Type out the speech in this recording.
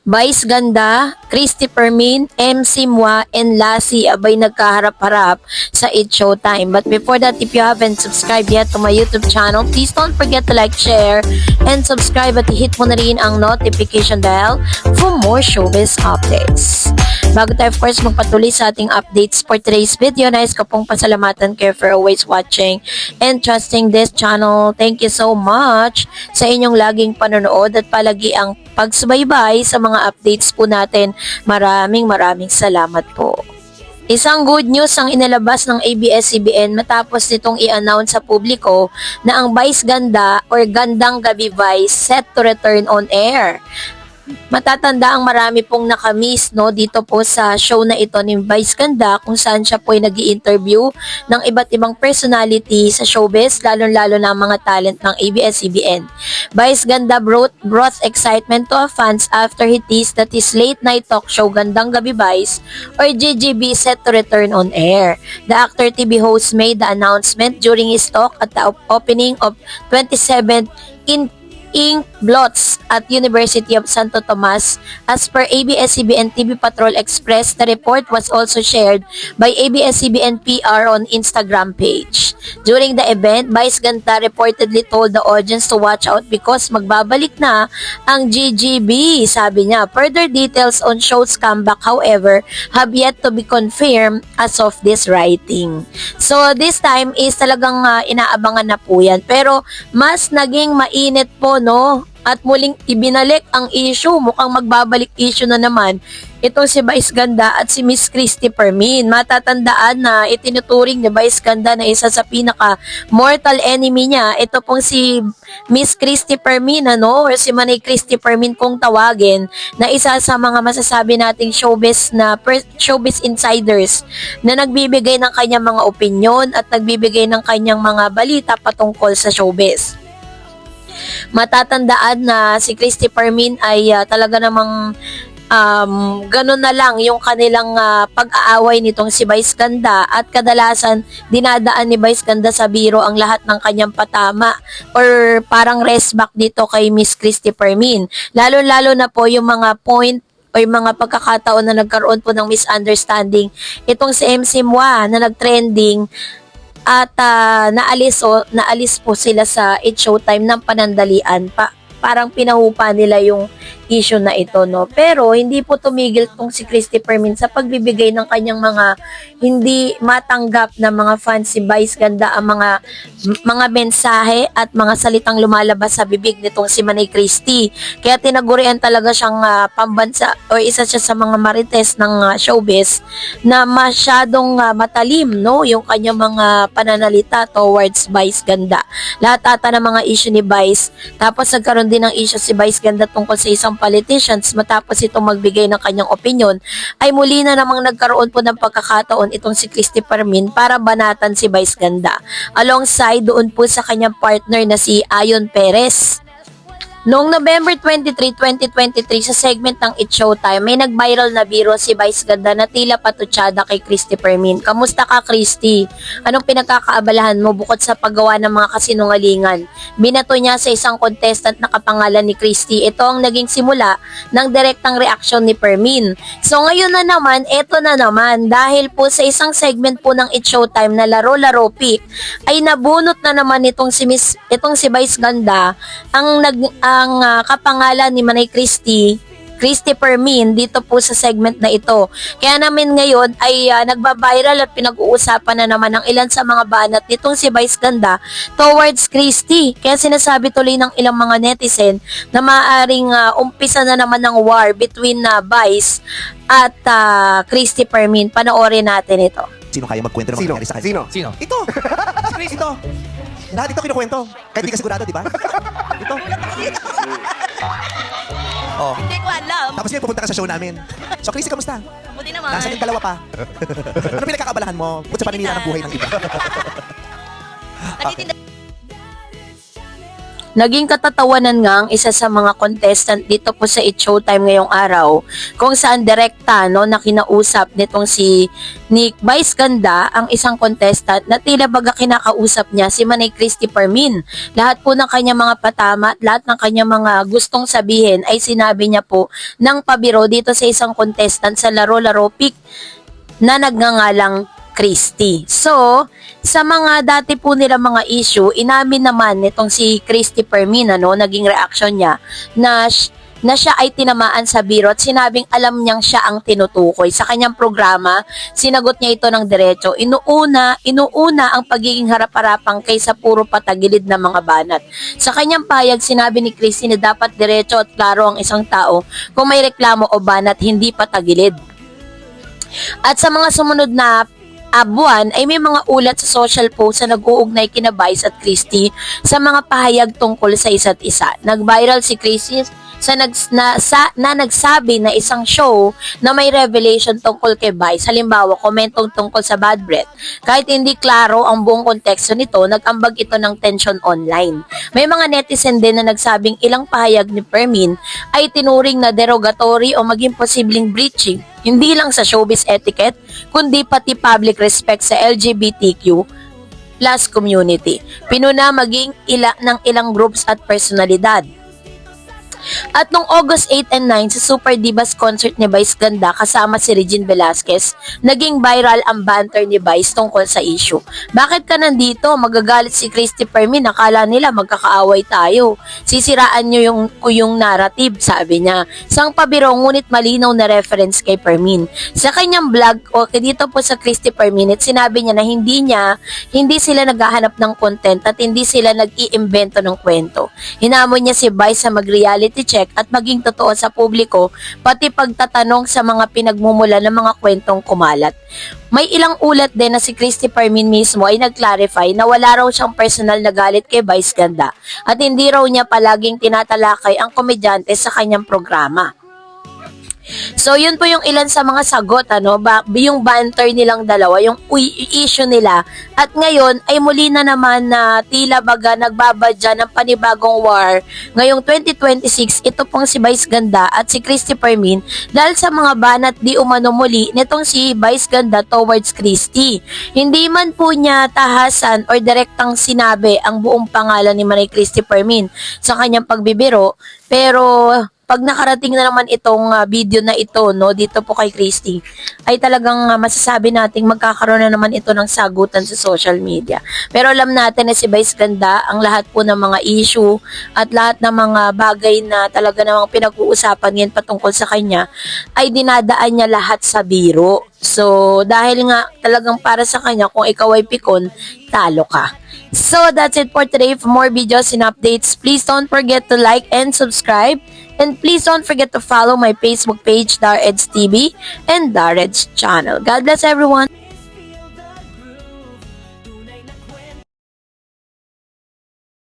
Vice Ganda, Christy Permin, MC Mwa, and Lassie abay nagkaharap-harap sa It's Showtime. But before that, if you haven't subscribed yet to my YouTube channel, please don't forget to like, share, and subscribe at hit mo na rin ang notification bell for more showbiz updates. Bago tayo of course magpatuloy sa ating updates for today's video, nais ko pong pasalamatan kayo for always watching and trusting this channel. Thank you so much sa inyong laging panonood at palagi ang pagsubaybay sa mga updates po natin. Maraming salamat po. Isang good news ang inilabas ng ABS-CBN matapos nitong i-announce sa publiko na ang Vice Ganda or Gandang Gabi Vice set to return on air. Matatanda ang marami pong nakamiss dito po sa show na ito ni Vice Ganda, kung saan siya po ay nag-i-interview ng iba't ibang personality sa showbiz, lalo-lalo na ang mga talent ng ABS-CBN. Vice Ganda brought excitement to our fans after he teased that his late night talk show Gandang Gabi Vice or GGB set to return on air. The actor TV host made the announcement during his talk at the opening of 27th Ink Blots at University of Santo Tomas. As per ABS-CBN TV Patrol Express, the report was also shared by ABS-CBN PR on Instagram page. During the event, Vice Ganda reportedly told the audience to watch out because magbabalik na ang GGB, sabi niya. Further details on show's comeback, however, have yet to be confirmed as of this writing. So this time is talagang inaabangan na po yan. Pero mas naging mainit po at muling ibinalik ang issue. Mukhang magbabalik issue na naman itong si Vice Ganda at si Miss Christy Permin. Matatandaan na itinuturing ni Vice Ganda na isa sa pinaka-mortal enemy niya. Ito pong si Miss Christy Permin, or si Manay Christy Permin kung tawagin, na isa sa mga masasabi nating showbiz insiders na nagbibigay ng kanyang mga opinyon at nagbibigay ng kanyang mga balita patungkol sa showbiz. Matatandaan na si Christy Permin ay talaga namang ganun na lang yung kanilang pag-aaway nitong si Vice Ganda, at kadalasan dinadaan ni Vice Ganda sa biro ang lahat ng kanyang patama or parang rest back dito kay Miss Christy Permin. Lalo-lalo na po yung mga point o yung mga pagkakataon na nagkaroon po ng misunderstanding itong si MC Mwa na nag-trending at naalis po sila sa It's Showtime ng panandalian. Parang pinahupa nila yung issue na ito, Pero hindi po tumigil tong si Christy Permin sa pagbibigay ng kanyang mga hindi matanggap na mga fans si Vice Ganda ang mga mensahe at mga salitang lumalabas sa bibig nitong si Manay Christy. Kaya tinagurian talaga siyang pambansa o isa siya sa mga marites ng showbiz na masyadong matalim, yung kanyang mga pananalita towards Vice Ganda. Lahat ata ng mga issue ni Vice, tapos nagkaroon din ng issue si Vice Ganda tungkol sa isang politicians matapos itong magbigay ng kanyang opinion, ay muli na namang nagkaroon po ng pagkakataon itong si Christy Permin para banatan si Vice Ganda alongside doon po sa kanyang partner na si Ayon Perez. Noong November 23, 2023 sa segment ng It's Showtime, may nag-viral na biro si Vice Ganda na tila patutsada kay Christy Permin. Kamusta ka, Christy? Anong pinagkakaabalahan mo bukod sa paggawa ng mga kasinungalingan? Binato niya sa isang contestant na kapangalan ni Christy. Ito ang naging simula ng direktang reaksyon ni Permin. So ngayon na naman, eto na naman, dahil po sa isang segment po ng It's Showtime na Laro-Laro Pick, ay nabunot na naman itong si Vice Ganda ang kapangalan ni Manay Christy Permin dito po sa segment na ito. Kaya namin ngayon ay nagba-viral at pinag-uusapan na naman ng ilan sa mga banat nitong si Vice Ganda towards Christy. Kaya sinasabi tuloy ng ilang mga netizen na maaaring umpisa na naman ng war between Vice at Christy Permin. Panoorin natin ito. Sino kaya magkwento ng mga nangyari sa kanya? Sino? Ito! Si Chris, ito! Lahat ito kinukwento. Kahit di ka sigurado, di ba? Ito. Oh. Hindi ko alam. Tapos ngayon pupunta ka sa show namin. So, Chrissy, kamusta? Mabuti naman. Nasa yung dalawa pa. Ano pinagkakabalahan mo? Bukod sa paninira ng buhay ng iba? Nagtitinda. Naging katatawanan nga ang isa sa mga contestant dito po sa It's Showtime ngayong araw, kung saan direkta no, na kinausap nitong si Nick Vice Ganda, ang isang contestant na tila baga kinakausap niya si Manay Christy Permin. Lahat po ng kanyang mga patama at lahat ng kanyang mga gustong sabihin ay sinabi niya po ng pabiro dito sa isang contestant sa Laro-Laro Pick na nagngangalang Christy. So, sa mga dati po nila mga issue, inamin naman nitong si Christy Permin, naging reaction niya na siya ay tinamaan sa biro at sinabing alam niyang siya ang tinutukoy. Sa kanyang programa, sinagot niya ito ng diretso. Inuuna ang pagiging harap-harapang kaysa puro patagilid na mga banat. Sa kanyang payag, sinabi ni Christy na dapat diretso at klaro ang isang tao kung may reklamo o banat, hindi patagilid. At sa mga sumunod na buwan ay may mga ulat sa social post na nag-uugnay kina Vice at Christy sa mga pahayag tungkol sa isa't isa. Nag-viral si Christy na nagsabi na isang show na may revelation tungkol kay Vice. Halimbawa, komentong tungkol sa bad breath. Kahit hindi klaro ang buong konteksto nito, nag-ambag ito ng tension online. May mga netizen din na nagsabing ilang pahayag ni Permin ay tinuring na derogatory o maging posibleng breaching, hindi lang sa showbiz etiquette, kundi pati public respect sa LGBTQ plus community. Pinuna maging ng ilang groups at personalidad. At nung August 8 and 9 sa Super Divas concert ni Vice Ganda kasama si Regine Velasquez, naging viral ang banter ni Vice tungkol sa issue. Bakit ka nandito? Magagalit si Christy Permin, nakala nila magkakaaway tayo. Sisiraan nyo yung narrative, sabi niya. Sang pabiro ngunit malinaw na reference kay Permin. Sa kanyang vlog o dito po sa Christy Permin, sinabi niya na hindi sila naghahanap ng content at hindi sila nag-iimbento ng kwento. Hinamon niya si Vice sa mag-reality check at maging totoo sa publiko, pati pagtatanong sa mga pinagmumula ng mga kwentong kumalat. May ilang ulat din na si Christy Permin mismo ay nag-clarify na wala raw siyang personal na galit kay Vice Ganda at hindi raw niya palaging tinatalakay ang komedyante sa kanyang programa. So, yun po yung ilan sa mga sagot, yung banter nilang dalawa, yung issue nila. At ngayon, ay muli na naman na tila baga nagbabadya ng panibagong war. Ngayong 2026, ito pong si Vice Ganda at si Christy Permin dahil sa mga banat di umano muli nitong si Vice Ganda towards Christy. Hindi man po niya tahasan or direktang sinabi ang buong pangalan ni Manay Christy Permin sa kanyang pagbibiro, pero pag nakarating na naman itong video na ito, dito po kay Christy, ay talagang masasabi nating magkakaroon na naman ito ng sagutan sa social media. Pero alam natin na si Vice Ganda, ang lahat po ng mga issue at lahat ng mga bagay na talaga namang pinag-uusapan ngayon patungkol sa kanya, ay dinadaan niya lahat sa biro. So, dahil nga talagang para sa kanya, kung ikaw ay pikon, talo ka. So, that's it for today. For more videos and updates, please don't forget to like and subscribe. And please don't forget to follow my Facebook page, Dareds TV, and Dareds channel. God bless everyone!